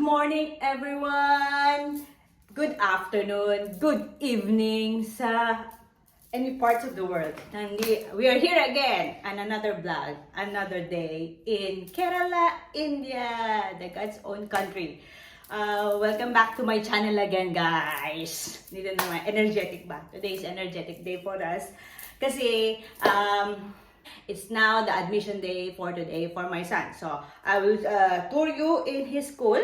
morning, everyone! Good afternoon, good evening sa any parts of the world. We are here again on another vlog, another day in Kerala, India, the God's own country. Welcome back to my channel again, guys. Dito naman, energetic ba? Today is energetic day for us. Kasi, it's now the admission day for today for my son. So I will tour you in his school,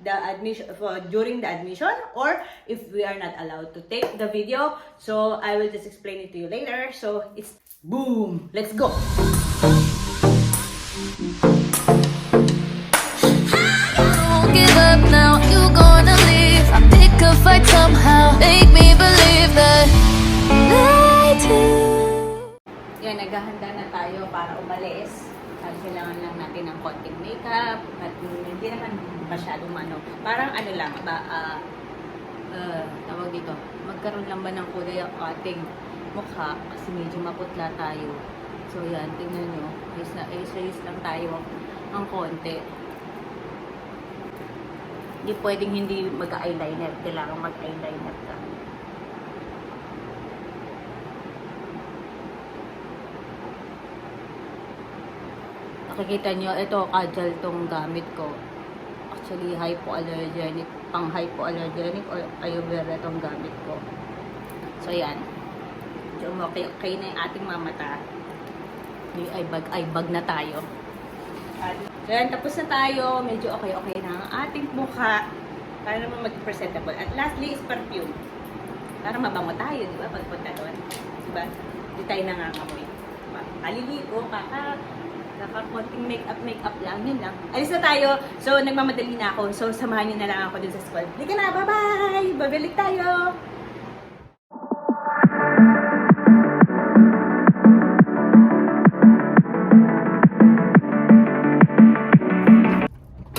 the admission during the admission, or if we are not allowed to take the video. So I will just explain it to you later. So it's boom. Let's go. Don't give up now. You gonna leave. I pick a fight somehow. Make me believe that I do. Yan, naghahanda na tayo para umalis. Kailangan lang natin ng konting makeup at hindi naman masyadong parang ano lang ba, tawag dito, magkaroon lang ba ng kulay ang ating mukha kasi medyo maputla tayo. So yan, tingnan nyo, ayos lang tayo ng konti. Hindi pwedeng hindi mag-eyeliner, kailangan mag-eyeliner ka. Nakikita nyo, ito kajal tong gamit ko. Actually, hypoallergenic, pang hypoallergenic or VIVRE tong gamit ko. So, yan. So, okay na yung ating mamata. May bag na tayo. So, yan, tapos na tayo. Medyo okay na ang ating mukha. Para naman mag-presentable. At lastly is perfume. Para mabango tayo, di ba? Pagpunta doon. Diba? Di tayo nangangamoy. Diba? Kaliligo, konting makeup lang, yun lang. Alis na tayo. So, nagmamadali na ako. So, samahan niyo na lang ako dun sa school. Hindi ka na, bye-bye! Babalik tayo!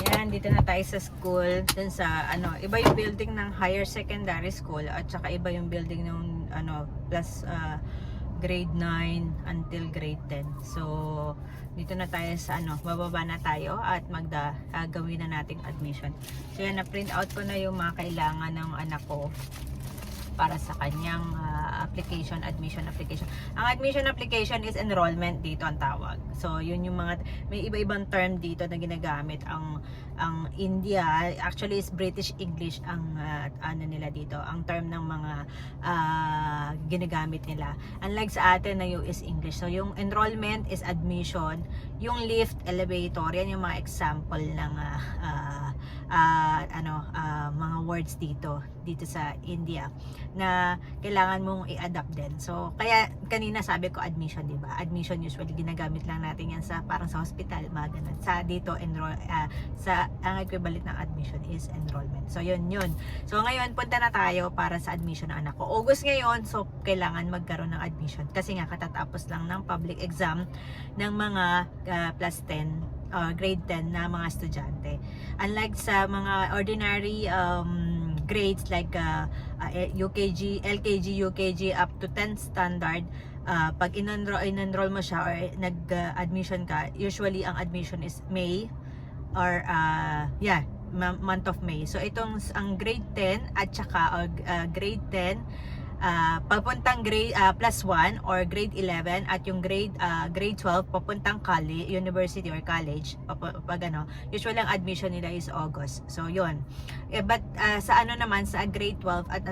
Ayan, dito na tayo sa school. Dun sa, iba yung building ng higher secondary school at saka iba yung building ng, plus, grade 9 until grade 10. So, dito na tayo sa bababa na tayo at gawin na nating admission. So, yan, na-print out ko na yung mga kailangan ng anak ko para sa kanyang admission application. Ang admission application is enrollment dito ang tawag. So, yun yung may iba-ibang term dito na ginagamit. Ang India, actually is British English ang nila dito. Ang term ng mga ginagamit nila. Unlike sa atin na US English. So, yung enrollment is admission. Yung lift, elevator, yan yung mga example ng mga words dito sa India na kailangan mong i-adapt din. So, kaya kanina sabi ko admission, di ba? Admission usually ginagamit lang natin yan sa parang sa hospital, mga ganun. Sa dito ang equivalent ng admission is enrollment. So, yun. So, ngayon punta na tayo para sa admission ng anak ko. August ngayon, so kailangan magkaroon ng admission kasi nga katatapos lang ng public exam ng mga plus 10 grade 10 na mga estudyante. Unlike sa mga ordinary grades like UKG, LKG, UKG up to 10 standard, pag in-enroll mo siya or nag-admission ka, usually ang admission is May or month of May. So itong ang grade 10 at saka grade 10 papuntang grade plus 1 or grade 11 at yung grade 12 papuntang college, university or college usually ang admission nila is August. So yun. But sa naman sa grade 12 at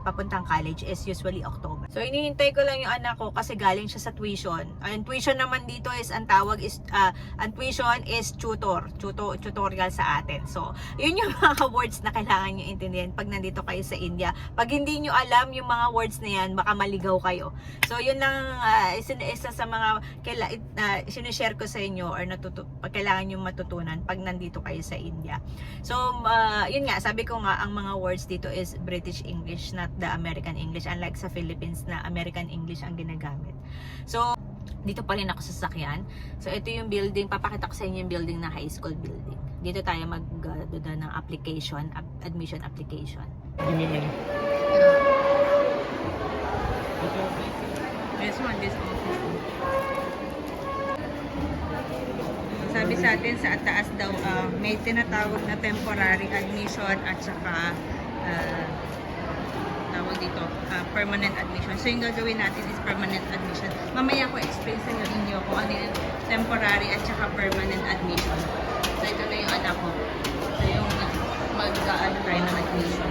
papuntang college is usually October. So inihintay ko lang yung anak ko kasi galing siya sa tuition. Ang tuition naman dito is ang tawag is ang tuition is tutorial sa atin. So yun yung mga words na kailangan niyo intindihan pag nandito kayo sa India. Pag hindi niyo alam yung mga words na yan, baka maligaw kayo. So, yun lang isa sa mga sinishare ko sa inyo or kailangan nyo matutunan pag nandito kayo sa India. So, yun nga, sabi ko nga, ang mga words dito is British English, not the American English. Unlike sa Philippines na American English ang ginagamit. So, dito pa rin ako sa sasakyan. So, ito yung building. Papakita ko sa inyo yung building na high school building. Dito tayo magdada ng application, admission application. This one, this office. Sabi sa atin sa taas daw, may tinatawag na temporary admission at saka tawag dito, permanent admission. So yung gagawin natin is permanent admission. Mamaya ko explain sa inyo kung ano yung temporary at saka permanent admission. So ito na yung anak ko. So yung mag-ano tayo ng admission.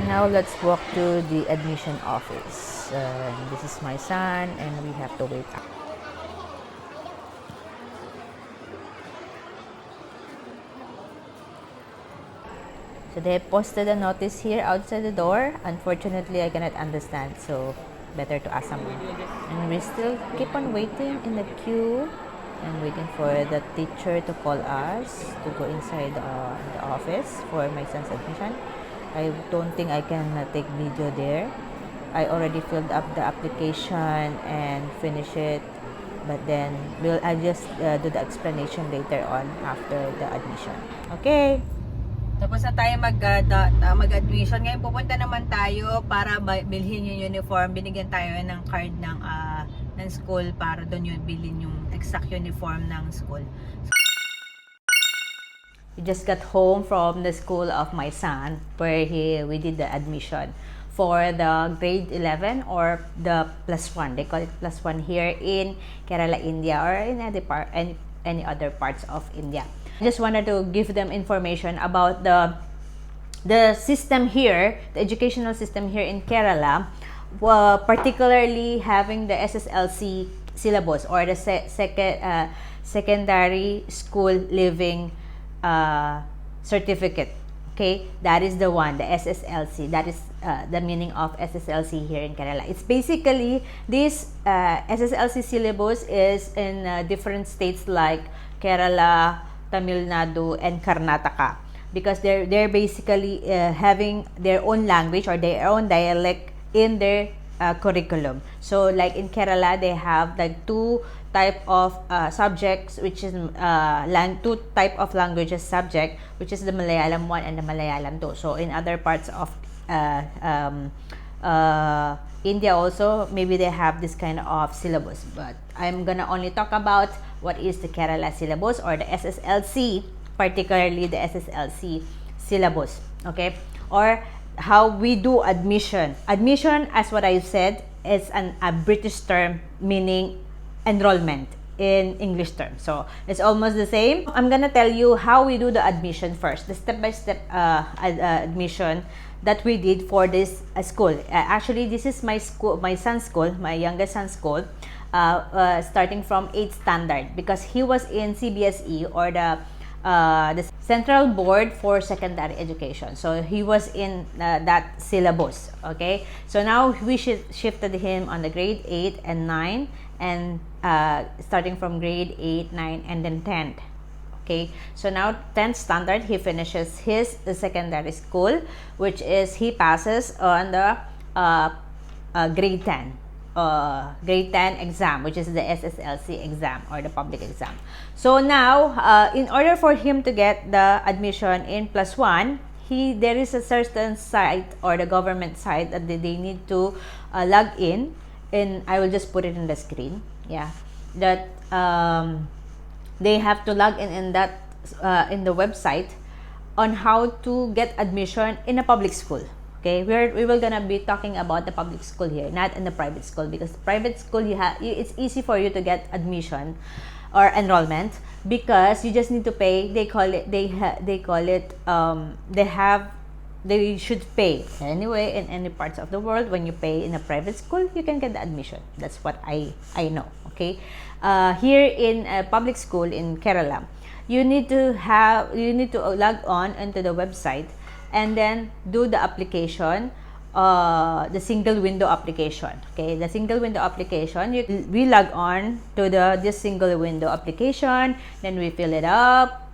Now let's walk to the admission office. This is my son and we have to wait. So they posted a notice here outside the door. Unfortunately, I cannot understand, so better to ask someone. And we still keep on waiting in the queue and waiting for the teacher to call us to go inside the office for my son's admission. I don't think I can take video there. I already filled up the application and finish it, but then I'll just do the explanation later on after the admission. Okay. Tapos na tayo mag-admission. Ngayon pupunta naman tayo para bilhin yung uniform. Binigyan tayo ng card ng school para doon yung bilhin yung exact uniform ng school. We just got home from the school of my son where we did the admission for the grade 11 or the +1. They call it +1 here in Kerala, India, or in any other parts of India. I just wanted to give them information about the system here, the educational system here in Kerala, particularly having the SSLC syllabus or the secondary school living certificate. Okay, that is the one, the SSLC. That is the meaning of SSLC here in Kerala. It's basically this SSLC syllabus is in different states like Kerala, Tamil Nadu, and Karnataka, because they're basically having their own language or their own dialect in their curriculum. So like in Kerala, they have like two type of subjects, which is two type of languages subject, which is the Malayalam 1 and the Malayalam 2. So in other parts of India also, maybe they have this kind of syllabus, but I'm gonna only talk about what is the Kerala syllabus or the SSLC, particularly the SSLC syllabus, okay? Or how we do admission. Admission, as what I said, is a British term meaning enrollment in English terms. So it's almost the same. I'm gonna tell you how we do the admission first, the step-by-step admission that we did for this school. Actually, this is my school, my son's school, my youngest son's school, starting from 8th standard, because he was in CBSE or the Central Board for Secondary Education. So he was in that syllabus. Okay, so now we shifted him on the grade 8 and 9, and starting from grade 8, 9, and then 10th. Okay, so now 10th standard, he finishes his secondary school, which is he passes on the grade 10 exam, which is the SSLC exam or the public exam. So now, in order for him to get the admission in +1, there is a certain site or the government site that they need to log in, and I will just put it in the screen. Yeah, that they have to log in that in the website on how to get admission in a public school. Okay, we will gonna be talking about the public school here, not in the private school, because private school it's easy for you to get admission or enrollment because you just need to pay. They should pay anyway. In any parts of the world, when you pay in a private school, you can get the admission. That's what I know. Okay, here in a public school in Kerala, you need to log on into the website and then do the application, the single window application. Okay, the single window application, we log on to this single window application, then we fill it up.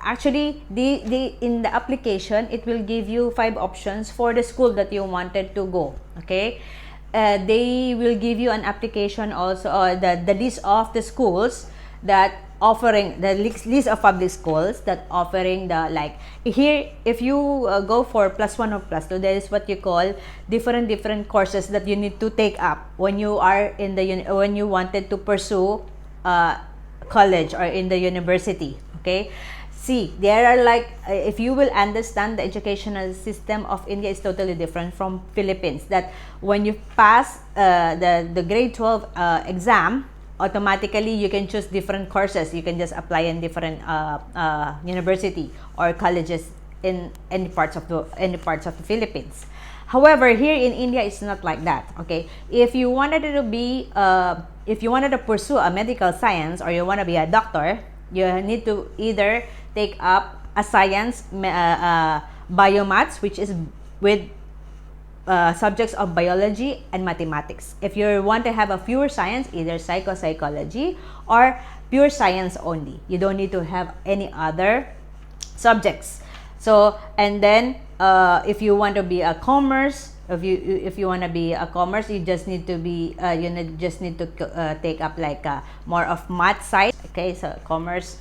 Actually, in the application, it will give you 5 options for the school that you wanted to go. Okay, they will give you an application also, the list of the schools that offering the list of public schools that offering the, like here, if you go for +1 or +2, there is what you call different courses that you need to take up when you are in the when you wanted to pursue college or in the university. Okay, see, there are like, if you will understand, the educational system of India is totally different from Philippines, that when you pass the grade 12 exam, automatically you can choose different courses. You can just apply in different university or colleges in any parts of the Philippines. However, here in India, it's not like that. Okay, if you wanted to be if you wanted to pursue a medical science, or you want to be a doctor, you need to either take up a science, biomaths, which is with subjects of biology and mathematics. If you want to have a pure science, either psychology or pure science only. You don't need to have any other subjects. So, and then if you want to be a commerce, if you want to be a commerce, you just need to be just need to take up like more of math side. Okay, so commerce.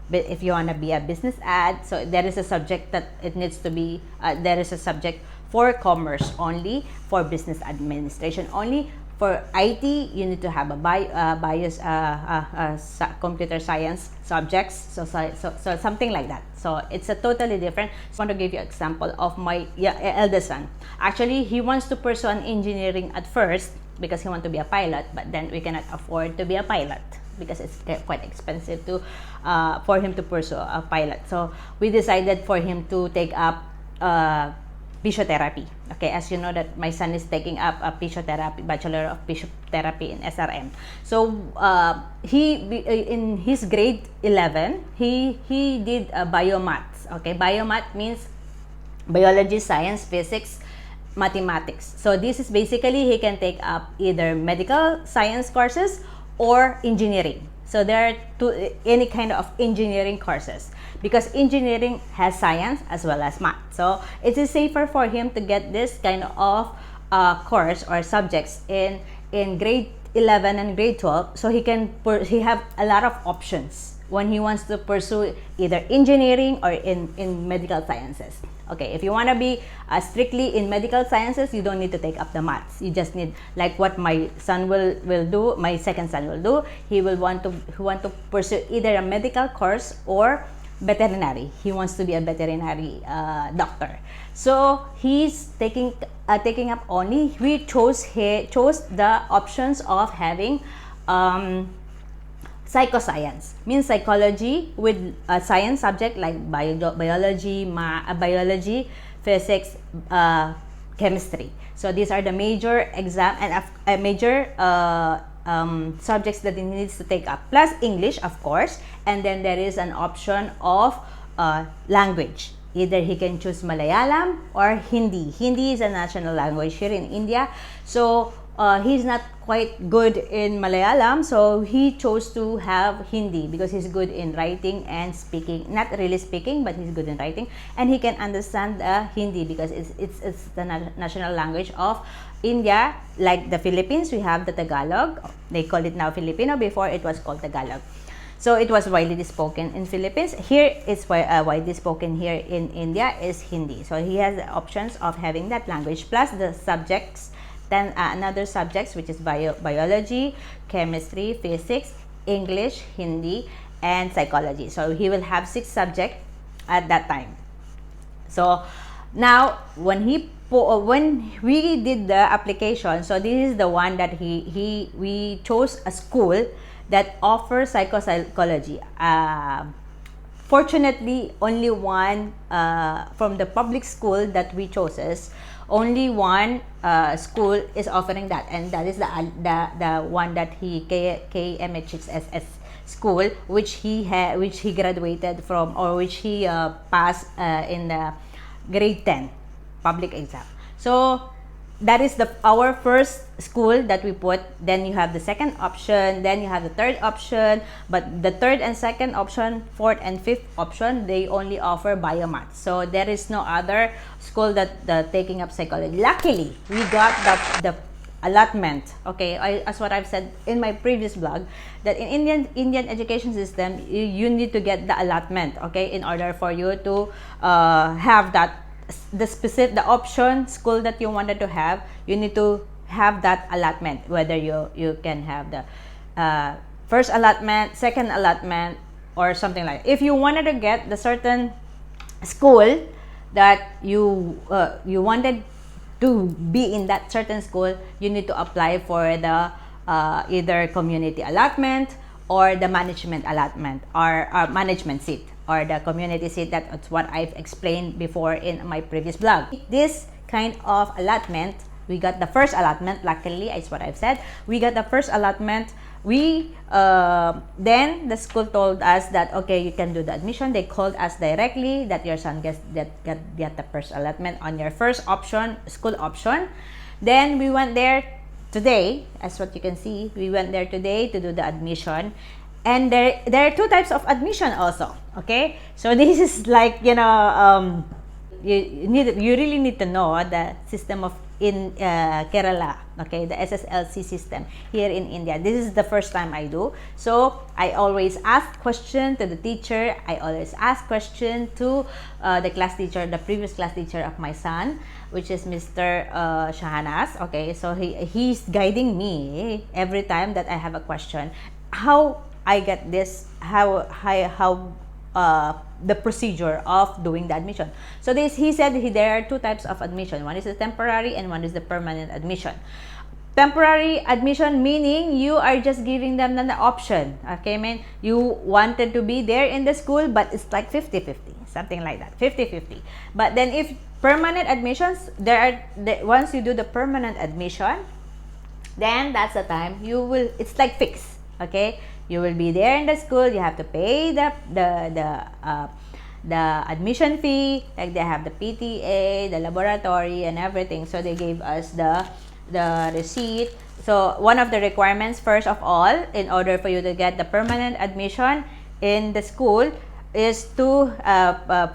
But if you want to be a business ad, so there is a subject that it needs to be there is a subject for commerce only, for business administration only. For IT, you need to have a computer science subjects, so something like that. So it's a totally different. I want to give you an example of my eldest son. Actually, he wants to pursue an engineering at first because he wants to be a pilot, but then we cannot afford to be a pilot because it's quite expensive to for him to pursue a pilot. So we decided for him to take up physiotherapy. Okay, as you know that my son is taking up a physiotherapy, Bachelor of Physiotherapy in SRM. So he in his grade 11, he did biomaths. Okay, biomath means biology, science, physics, mathematics. So this is basically, he can take up either medical science courses or engineering. So there are any kind of engineering courses, because engineering has science as well as math. So it is safer for him to get this kind of course or subjects in grade 11 and grade 12, so he have a lot of options when he wants to pursue either engineering or in medical sciences. Okay, if you want to be strictly in medical sciences, you don't need to take up the maths. You just need, like what my son will do, my second son will do. He want to pursue either a medical course or veterinary. He wants to be a veterinary doctor. So he's taking up only. We chose the options of having psychoscience, means psychology with a science subject like biology, physics, chemistry. So these are the major exam and major subjects that he needs to take up, plus English, of course. And then there is an option of language. Either he can choose Malayalam or Hindi. Hindi is a national language here in India. So he's not quite good in Malayalam, so he chose to have Hindi because he's good in writing and speaking. Not really speaking, but he's good in writing, and he can understand Hindi because it's the national language of India. Like the Philippines, we have the Tagalog. They call it now Filipino. Before, it was called Tagalog. So it was widely spoken in Philippines. Here, it's widely spoken here in India is Hindi. So he has the options of having that language plus the subjects. Then another subjects, which is biology, chemistry, physics, English, Hindi, and psychology. So he will have 6 subjects at that time. So now when we did the application, so this is the one that we chose a school that offers psychology. Fortunately, only one from the public school that we chose. Only one school is offering that, and that is the one that he KMHSS school, which he graduated from, or which he passed in the grade 10 public exam. So that is our first school that we put. Then you have the second option, then you have the third option, but the third and second option, fourth and fifth option, they only offer biomath. So there is no other school that taking up psychology. Luckily, we got the allotment. Okay, as what I've said in my previous blog, that in Indian education system, you need to get the allotment, okay, in order for you to have that the option school that you wanted to have. You need to have that allotment, whether you can have the first allotment, second allotment, or something like that. If you wanted to get the certain school that you wanted to be in that certain school, you need to apply for the either community allotment or the management allotment, or management seat, or the community seat. That's what I've explained before in my previous blog. This kind of allotment, we got the first allotment. Luckily, is what I've said, we got the first allotment. We then the school told us that, okay, you can do the admission. They called us directly that your son get the first allotment on your first option, school option. Then we went there today, as what you can see. We went there today to do the admission. And there are two types of admission also. Okay, so this is like, you really need to know the system of in Kerala, okay, the SSLC system here in India. This is the first time I do, so I always ask question to the teacher. I always ask question to the class teacher, the previous class teacher of my son, which is Mr. Shahanas. Okay, so he's guiding me every time that I have a question. How I get this? How the procedure of doing the admission. So he said there are two types of admission. One is the temporary and one is the permanent admission. Temporary admission meaning you are just giving them the option. Okay, man, you wanted to be there in the school, but it's like 50-50, something like that, 50-50. But then if permanent admissions, once you do the permanent admission, then that's the time you will, it's like fixed. Okay, you will be there in the school. You have to pay the admission fee, like they have the PTA, the laboratory, and everything. So they gave us the receipt. So one of the requirements, first of all, in order for you to get the permanent admission in the school, is to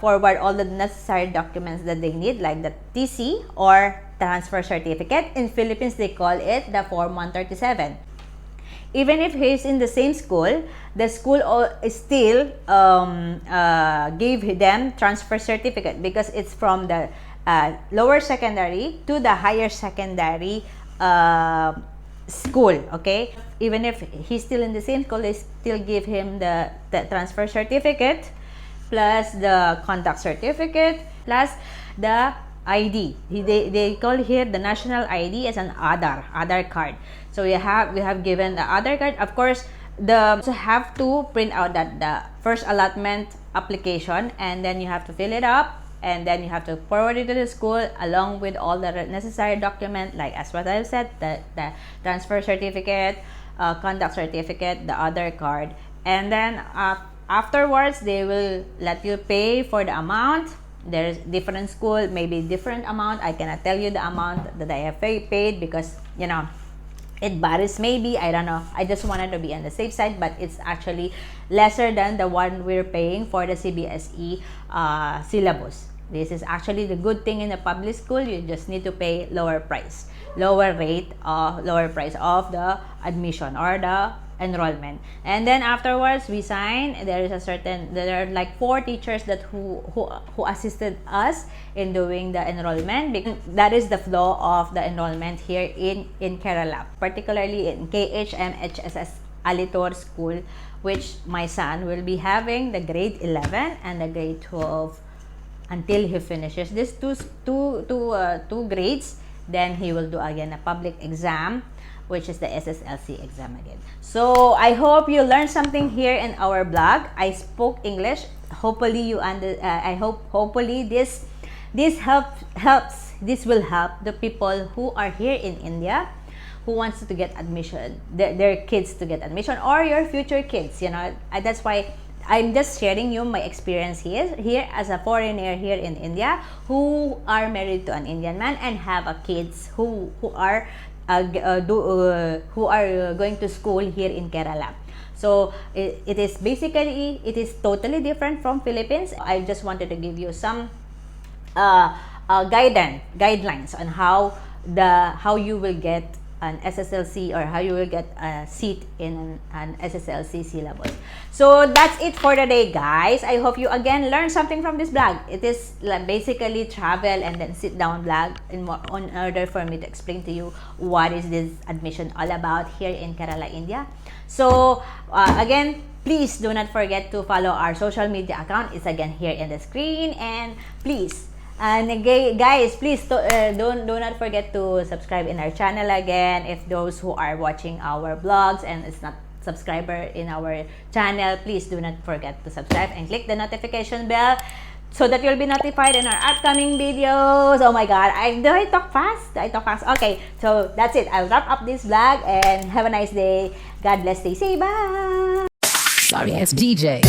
forward all the necessary documents that they need, like the TC or transfer certificate. In Philippines, they call it the Form 137. Even if he's in the same school, the school still gave them transfer certificate, because it's from the lower secondary to the higher secondary school. Okay, even if he's still in the same school, they still give him the transfer certificate, plus the contact certificate, plus the ID. They call here the national ID as an Aadhaar card. So we have given the Aadhaar card. Of course, so have to print out the first allotment application, and then you have to fill it up, and then you have to forward it to the school along with all the necessary document, like as what I've said, the transfer certificate, contact certificate, the Aadhaar card, and then afterwards they will let you pay for the amount. There's different school, maybe different amount. I cannot tell you the amount that I have paid, because it varies, maybe, I don't know. I just wanted to be on the safe side, but it's actually lesser than the one we're paying for the CBSE syllabus. This is actually the good thing in the public school. You just need to pay lower price of the admission or the enrollment. And then afterwards we sign. There are like 4 teachers that who assisted us in doing the enrollment, because that is the flow of the enrollment here in Kerala, particularly in KHMHSS Alitor School, which my son will be having the grade 11 and the grade 12 until he finishes these two grades. Then he will do again a public exam, which is the SSLC exam again. So I hope you learned something here in our blog. I spoke English. Hopefully hopefully this helps. This will help the people who are here in India, who wants to get admission, their kids to get admission, or your future kids. That's why I'm just sharing you my experience here as a foreigner here in India, who are married to an Indian man and have kids who are going to school here in Kerala. So it is totally different from Philippines. I just wanted to give you some guidelines on how you will get an SSLC, or how you will get a seat in an SSLC syllabus. So that's it for today, guys. I hope you again learned something from this vlog. It is basically travel and then sit down vlog in order for me to explain to you what is this admission all about here in Kerala, India. So again, please do not forget to follow our social media account. It's again here in the screen, and please. And guys, please do not forget to subscribe in our channel again. If those who are watching our vlogs and it's not subscriber in our channel, please do not forget to subscribe and click the notification bell so that you'll be notified in our upcoming videos. Oh my god, do I talk fast? Okay, so that's it. I'll wrap up this vlog and have a nice day. God bless, stay safe. Bye. Sorry, it's DJ.